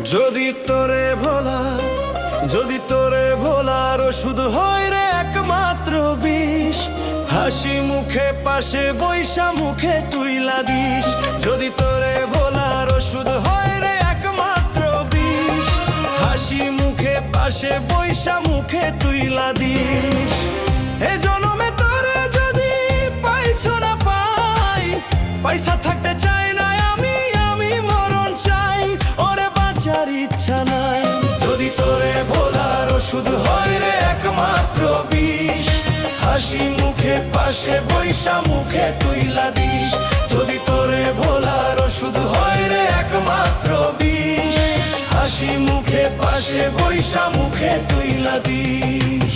যদি তোরে ভোলা, যদি তোরে ভোলার ওষুধ হয় রে একমাত্র বিষ, হাসি মুখে পাশে বৈশা মুখে তুইলা দিস। যদি তোরে ভোলার ওষুধ হয় রে একমাত্র বিষ, হাসি মুখে পাশে বৈশা মুখে তুইলা দিস। এ জনমে তোরে যদি পাইছো না পাই, পয়সা থাকতে চাই না আমি, আমি মরণ চাই, ওরে বাঁচার ইচ্ছা নাই। যদি তোরে ভোলার ওষুধ হয় রে একমাত্র বিষ, হাসি মুখে পাশে বৈশা মুখে তুইলা দিস। যদি তোরে ভোলার ওষুধ হয় রে একমাত্র বিষ, হাসি মুখে পাশে বৈশা মুখে তুইলা দিস।